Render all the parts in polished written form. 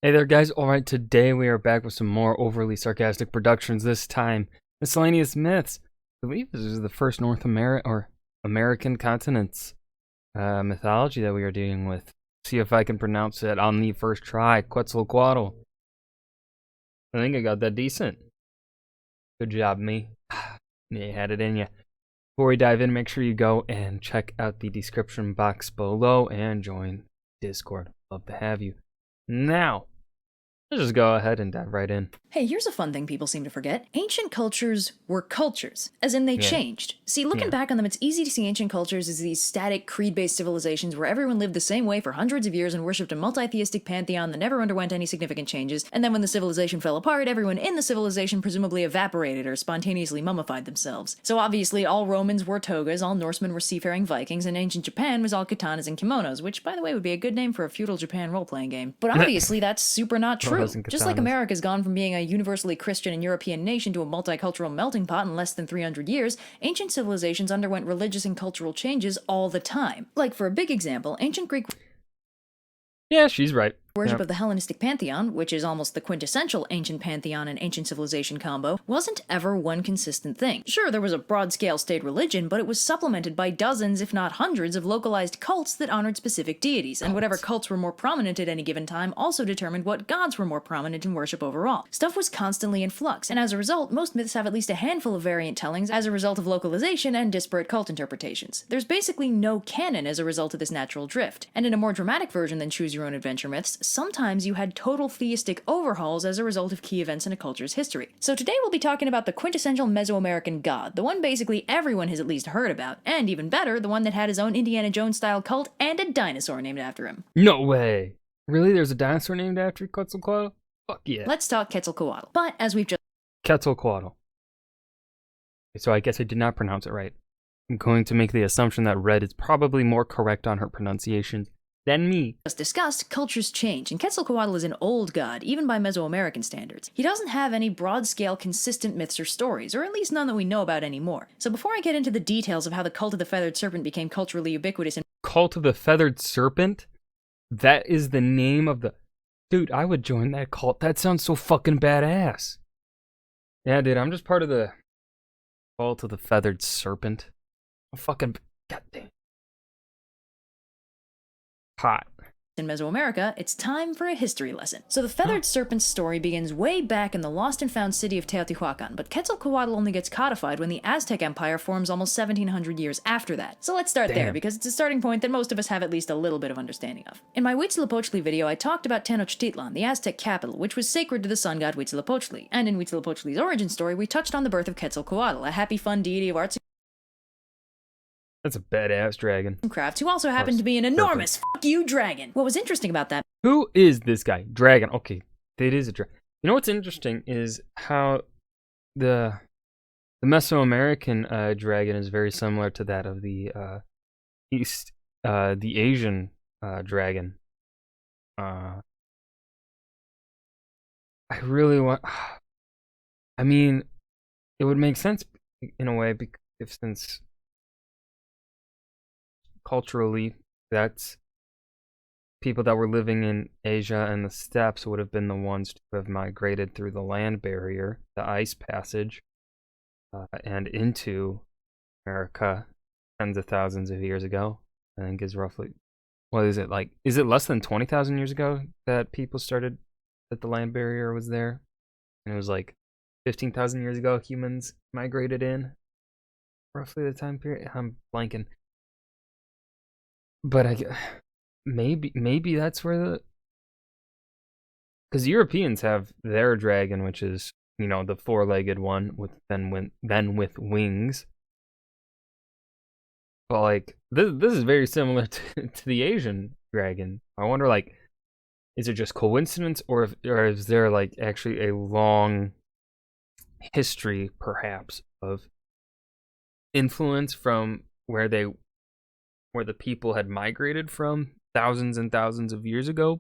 Hey there, guys. Alright, today we are back with some more overly sarcastic productions. This time, Miscellaneous Myths. I believe this is the first North American continent's mythology that we are dealing with. See if I can pronounce it on the first try. Quetzalcoatl. I think I got that decent. Good job, me. You had it in you. Before we dive in, make sure you go and check out the description box below and join Discord. Love to have you. Now, let's just go ahead and dive right in. Hey, here's a fun thing people seem to forget. Ancient cultures were cultures, as in they changed. See, looking back on them, it's easy to see ancient cultures as these static, creed-based civilizations where everyone lived the same way for hundreds of years and worshipped a multi-theistic pantheon that never underwent any significant changes, and then when the civilization fell apart, everyone in the civilization presumably evaporated or spontaneously mummified themselves. So obviously, all Romans wore togas, all Norsemen were seafaring Vikings, and ancient Japan was all katanas and kimonos, which, by the way, would be a good name for a feudal Japan role-playing game. But obviously, that's super not true. Just like America's gone from being a universally Christian and European nation to a multicultural melting pot in less than 300 years, ancient civilizations underwent religious and cultural changes all the time. Like, for a big example, ancient Greek Yeah, she's right. worship of the Hellenistic pantheon, which is almost the quintessential ancient pantheon and ancient civilization combo, wasn't ever one consistent thing. Sure, there was a broad-scale state religion, but it was supplemented by dozens, if not hundreds, of localized cults that honored specific deities, and whatever cults were more prominent at any given time also determined what gods were more prominent in worship overall. Stuff was constantly in flux, and as a result, most myths have at least a handful of variant tellings as a result of localization and disparate cult interpretations. There's basically no canon as a result of this natural drift, and in a more dramatic version than choose-your-own-adventure myths, sometimes you had total theistic overhauls as a result of key events in a culture's history. So today we'll be talking about the quintessential Mesoamerican god, the one basically everyone has at least heard about, and even better, the one that had his own Indiana Jones-style cult and a dinosaur named after him. No way. Really? There's a dinosaur named after Quetzalcoatl? Fuck yeah. Let's talk Quetzalcoatl. But as we've just Quetzalcoatl. So I guess I did not pronounce it right. I'm going to make the assumption that Red is probably more correct on her pronunciation than me. discussed, cultures change, and Quetzalcoatl is an old god, even by Mesoamerican standards. He doesn't have any broad-scale consistent myths or stories, or at least none that we know about anymore. So before I get into the details of how the cult of the feathered serpent became culturally ubiquitous in Cult of the Feathered Serpent? That is the name of the... Dude, I would join that cult. That sounds so fucking badass. Yeah, dude, I'm just part of the Cult of the Feathered Serpent. I'm fucking... Goddamn. Hot. Mesoamerica, it's time for a history lesson. So the feathered serpent's story begins way back in the lost and found city of Teotihuacan, but Quetzalcoatl only gets codified when the Aztec Empire forms almost 1700 years after that. So let's start there, because it's a starting point that most of us have at least a little bit of understanding of. In my Huitzilopochtli video, I talked about Tenochtitlan, the Aztec capital, which was sacred to the sun god Huitzilopochtli, and in Huitzilopochtli's origin story, we touched on the birth of Quetzalcoatl, a happy, fun deity of arts That's a badass dragon. and crafts, who also happened to be an enormous fuck you dragon. What was interesting about that Who is this guy? Dragon. Okay, it is a dragon. You know what's interesting is how the Mesoamerican dragon is very similar to that of the the Asian dragon. I really want. I mean, it would make sense in a way because since culturally, that's people that were living in Asia and the steppes would have been the ones to have migrated through the land barrier, the ice passage, and into America tens of thousands of years ago. I think is roughly, what is it like? Is it less than 20,000 years ago that people started, that the land barrier was there? And it was like 15,000 years ago humans migrated in, roughly the time period. I'm blanking. But maybe that's where because Europeans have their dragon, which is, you know, the four-legged one with with wings. But like this is very similar to the Asian dragon. I wonder, like, is it just coincidence, or is there like actually a long history, perhaps, of influence from where the people had migrated from thousands and thousands of years ago?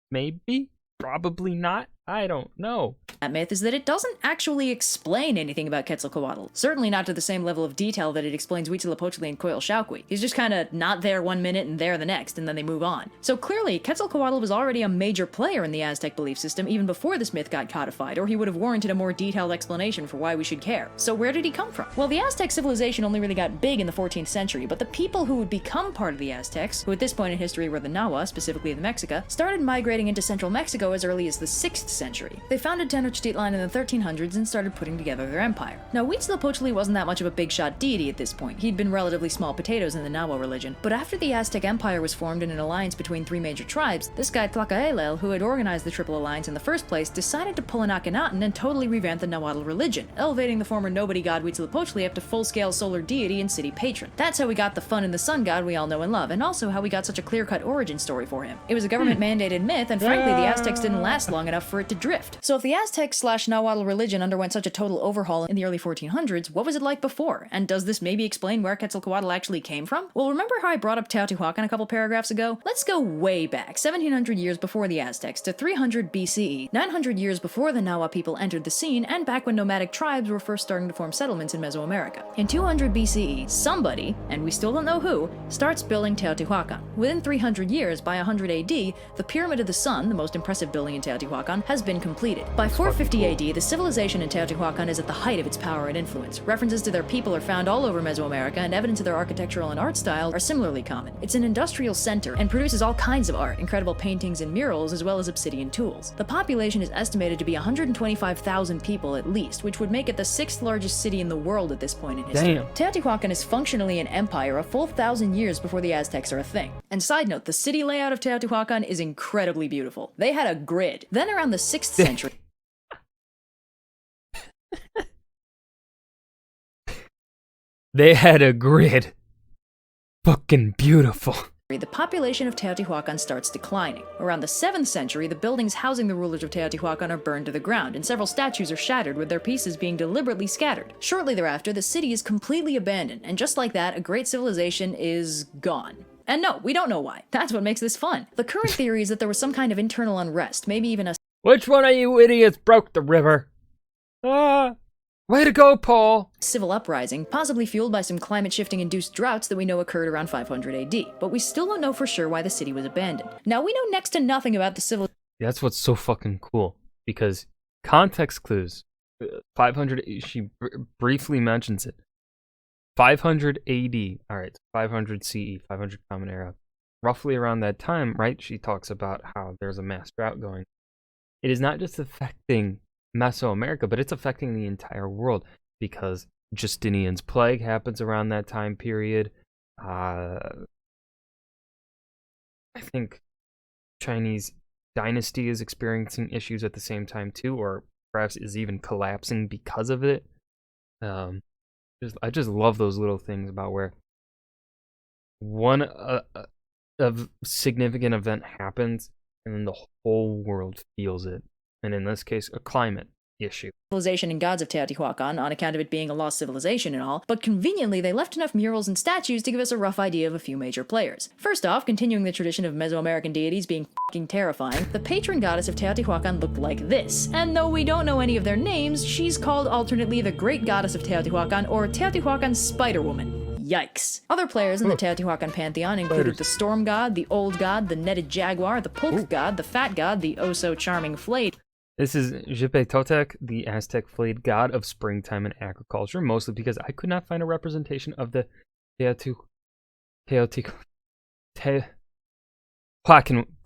Maybe, probably not. I don't know. that myth is that it doesn't actually explain anything about Quetzalcoatl. Certainly not to the same level of detail that it explains Huitzilopochtli and Coyolxauhqui. He's just kinda not there one minute and there the next, and then they move on. So clearly, Quetzalcoatl was already a major player in the Aztec belief system even before this myth got codified, or he would have warranted a more detailed explanation for why we should care. So where did he come from? Well, the Aztec civilization only really got big in the 14th century, but the people who would become part of the Aztecs, who at this point in history were the Nahua, specifically the Mexica, started migrating into central Mexico as early as the 6th century. They founded Tenochtitlan in the 1300s and started putting together their empire. Now, Huitzilopochtli wasn't that much of a big-shot deity at this point. He'd been relatively small potatoes in the Nahua religion. But after the Aztec Empire was formed in an alliance between 3 major tribes, this guy Tlacaelel, who had organized the Triple Alliance in the first place, decided to pull an Akhenaten and totally revamp the Nahuatl religion, elevating the former nobody god Huitzilopochtli up to full-scale solar deity and city patron. That's how we got the fun and the sun god we all know and love, and also how we got such a clear-cut origin story for him. It was a government-mandated myth, and frankly, the Aztecs didn't last long enough for it to drift. So if the Aztec/Nahuatl religion underwent such a total overhaul in the early 1400s, what was it like before? And does this maybe explain where Quetzalcoatl actually came from? Well, remember how I brought up Teotihuacan a couple paragraphs ago? Let's go way back, 1700 years before the Aztecs to 300 BCE, 900 years before the Nahua people entered the scene, and back when nomadic tribes were first starting to form settlements in Mesoamerica. In 200 BCE, somebody, and we still don't know who, starts building Teotihuacan. Within 300 years, by 100 AD, the Pyramid of the Sun, the most impressive building in Teotihuacan, has been completed. By 450 AD, the civilization in Teotihuacan is at the height of its power and influence. References to their people are found all over Mesoamerica, and evidence of their architectural and art style are similarly common. It's an industrial center and produces all kinds of art, incredible paintings and murals, as well as obsidian tools. The population is estimated to be 125,000 people at least, which would make it the 6th largest city in the world at this point in history. Damn. Teotihuacan is functionally an empire a full 1,000 years before the Aztecs are a thing. And side note, the city layout of Teotihuacan is incredibly beautiful. They had a grid. Then around the 6th century, They had a grid. Fucking beautiful. the population of Teotihuacan starts declining. Around the 7th century, the buildings housing the rulers of Teotihuacan are burned to the ground, and several statues are shattered, with their pieces being deliberately scattered. Shortly thereafter, the city is completely abandoned, and just like that, a great civilization is gone. And no, we don't know why. That's what makes this fun. The current theory is that there was some kind of internal unrest, maybe even a Which one of you idiots broke the river? Way to go, Paul! civil uprising, possibly fueled by some climate-shifting induced droughts that we know occurred around 500 AD, but we still don't know for sure why the city was abandoned. Now, we know next to nothing about the civil That's what's so fucking cool, because context clues. 500, she briefly mentions it. 500 AD, alright, 500 CE, 500 Common Era. Roughly around that time, right, she talks about how there's a mass drought going. It is not just affecting Mesoamerica, but it's affecting the entire world, because Justinian's plague happens around that time period. I think Chinese dynasty is experiencing issues at the same time too, or perhaps is even collapsing because of it. I just love those little things about where one of significant event happens and then the whole world feels it. And in this case, a climate issue. Civilization and gods of Teotihuacan, on account of it being a lost civilization and all, but conveniently they left enough murals and statues to give us a rough idea of a few major players. First off, continuing the tradition of Mesoamerican deities being fucking terrifying, the patron goddess of Teotihuacan looked like this. And though we don't know any of their names, she's called alternately the Great Goddess of Teotihuacan or Teotihuacan Spider-Woman. Yikes. Other players in the Teotihuacan pantheon included the Storm God, the Old God, the Netted Jaguar, the Pulk God, the Fat God, the oh-so-charming Flayed. This is Xipetotec, the Aztec flayed god of springtime and agriculture, mostly because I could not find a representation of the Teotihuacan,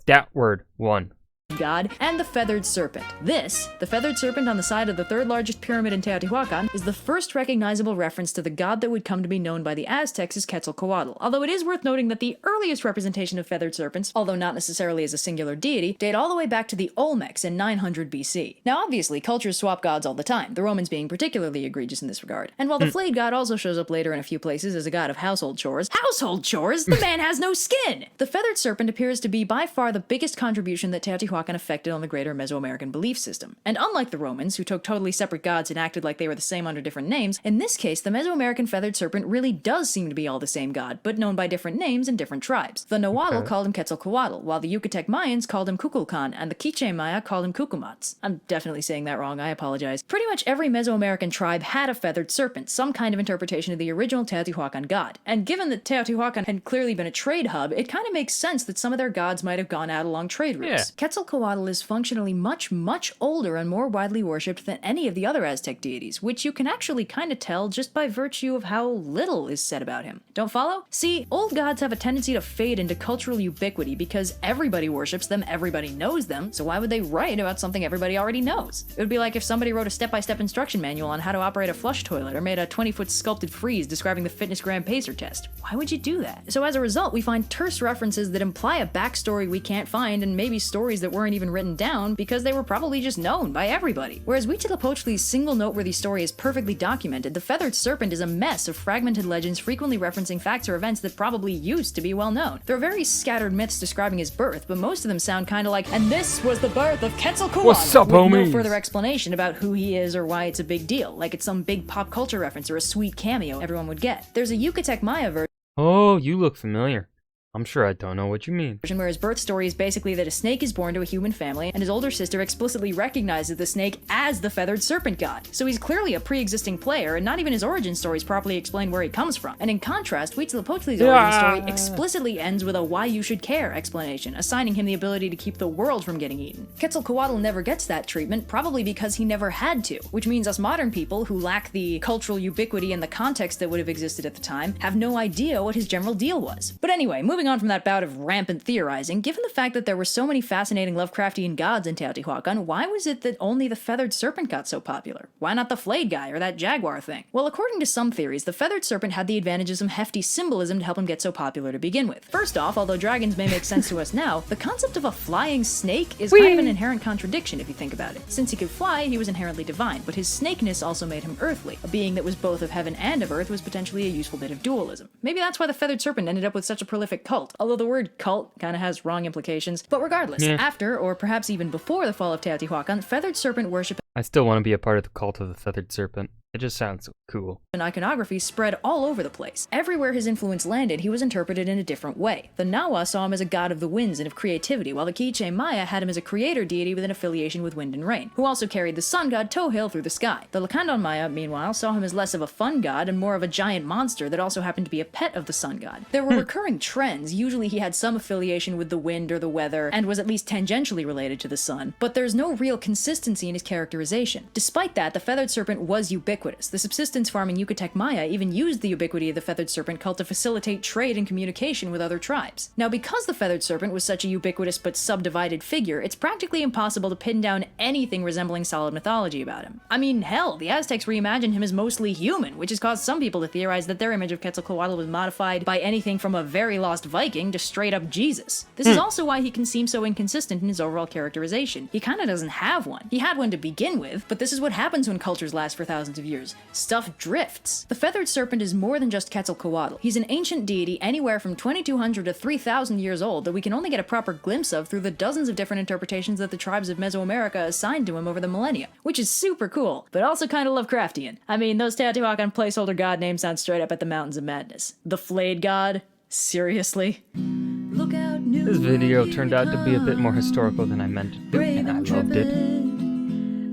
that word, one. God, and the Feathered Serpent. This, the Feathered Serpent on the side of the 3rd largest pyramid in Teotihuacan, is the first recognizable reference to the god that would come to be known by the Aztecs as Quetzalcoatl, although it is worth noting that the earliest representation of feathered serpents, although not necessarily as a singular deity, date all the way back to the Olmecs in 900 BC. Now obviously, cultures swap gods all the time, the Romans being particularly egregious in this regard. And while the flayed god also shows up later in a few places as a god of household chores, household chores? The man has no skin! The Feathered Serpent appears to be by far the biggest contribution that Teotihuacan Teotihuacan affected on the greater Mesoamerican belief system. And unlike the Romans, who took totally separate gods and acted like they were the same under different names, in this case, the Mesoamerican feathered serpent really does seem to be all the same god, but known by different names in different tribes. The Nahuatl called him Quetzalcoatl, while the Yucatec Mayans called him Kukulkan, and the Quiche Maya called him Cucumats. I'm definitely saying that wrong, I apologize. Pretty much every Mesoamerican tribe had a feathered serpent, some kind of interpretation of the original Teotihuacan god. And given that Teotihuacan had clearly been a trade hub, it kind of makes sense that some of their gods might have gone out along trade routes. Yeah. Quetzalcoatl is functionally much older and more widely worshipped than any of the other Aztec deities, which you can actually kind of tell just by virtue of how little is said about him. Don't follow? See, old gods have a tendency to fade into cultural ubiquity because everybody worships them, everybody knows them, so why would they write about something everybody already knows? It would be like if somebody wrote a step-by-step instruction manual on how to operate a flush toilet or made a 20-foot sculpted frieze describing the fitness gram pacer test. Why would you do that? So as a result, we find terse references that imply a backstory we can't find and maybe stories that weren't even written down because they were probably just known by everybody. Whereas Huitzilopochtli's single noteworthy story is perfectly documented, the feathered serpent is a mess of fragmented legends frequently referencing facts or events that probably used to be well known. There are very scattered myths describing his birth, but most of them sound kind of like, and this was the birth of Quetzalcoatl, what's up, with homies? no further explanation about who he is or why it's a big deal, like it's some big pop culture reference or a sweet cameo everyone would get. There's a Yucatec Maya version. Oh, you look familiar. I'm sure I don't know what you mean. Where his birth story is basically that a snake is born to a human family, and his older sister explicitly recognizes the snake as the feathered serpent god. So he's clearly a pre-existing player, and not even his origin stories properly explain where he comes from. And in contrast, Huitzilopochtli's origin story explicitly ends with a why you should care explanation, assigning him the ability to keep the world from getting eaten. Quetzalcoatl never gets that treatment, probably because he never had to, which means us modern people, who lack the cultural ubiquity and the context that would have existed at the time, have no idea what his general deal was. But anyway, moving on from that bout of rampant theorizing, given the fact that there were so many fascinating Lovecraftian gods in Teotihuacan, why was it that only the feathered serpent got so popular? Why not the flayed guy or that jaguar thing? Well, according to some theories, the feathered serpent had the advantage of some hefty symbolism to help him get so popular to begin with. First off, although dragons may make sense to us now, the concept of a flying snake is kind of an inherent contradiction if you think about it. Since he could fly, he was inherently divine, but his snakeness also made him earthly. A being that was both of heaven and of earth was potentially a useful bit of dualism. Maybe that's why the feathered serpent ended up with such a prolific cult, although the word cult kind of has wrong implications. But regardless, after, or perhaps even before the fall of Teotihuacan, feathered serpent worship I still want to be a part of the cult of the feathered serpent. It just sounds so cool. and iconography spread all over the place. Everywhere his influence landed, he was interpreted in a different way. The Nahua saw him as a god of the winds and of creativity, while the Quiche Maya had him as a creator deity with an affiliation with wind and rain, who also carried the sun god Tohil through the sky. The Lacandon Maya, meanwhile, saw him as less of a fun god and more of a giant monster that also happened to be a pet of the sun god. There were recurring trends. Usually he had some affiliation with the wind or the weather, and was at least tangentially related to the sun, but there's no real consistency in his characterization. Despite that, the feathered serpent was ubiquitous. The subsistence farming Yucatec Maya even used the ubiquity of the feathered serpent cult to facilitate trade and communication with other tribes. Now, because the feathered serpent was such a ubiquitous but subdivided figure, it's practically impossible to pin down anything resembling solid mythology about him. I mean, hell, the Aztecs reimagined him as mostly human, which has caused some people to theorize that their image of Quetzalcoatl was modified by anything from a very lost Viking to straight up Jesus. This is also why he can seem so inconsistent in his overall characterization. He kinda doesn't have one. He had one to begin with, but this is what happens when cultures last for thousands of years. Stuff drifts. The feathered serpent is more than just Quetzalcoatl. He's an ancient deity anywhere from 2200 to 3000 years old that we can only get a proper glimpse of through the dozens of different interpretations that the tribes of Mesoamerica assigned to him over the millennia, which is super cool, but also kind of Lovecraftian. I mean, those Teotihuacan placeholder god names sound straight up at the Mountains of Madness. The flayed god? Seriously? Look out, this video turned out to be a bit more historical than I meant it to, and I loved it.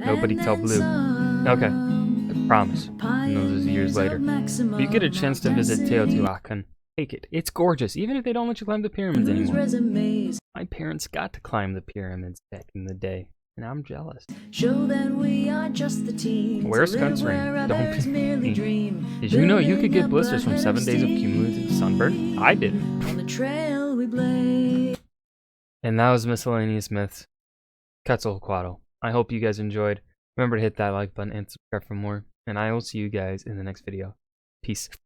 Nobody tell Blue. Okay, I promise. And those is years later. If you get a chance to visit Teotihuacan, take it. It's gorgeous, even if they don't let you climb the pyramids anymore. My parents got to climb the pyramids back in the day, and I'm jealous. Show that we are just the team. Where's sunscreen? Don't be mean. Did you know you could get blisters from 7 days of cumulative sunburn? I did. On the trail we blade. And that was Miscellaneous Myths, Quetzalcoatl. I hope you guys enjoyed. Remember to hit that like button and subscribe for more. And I will see you guys in the next video. Peace.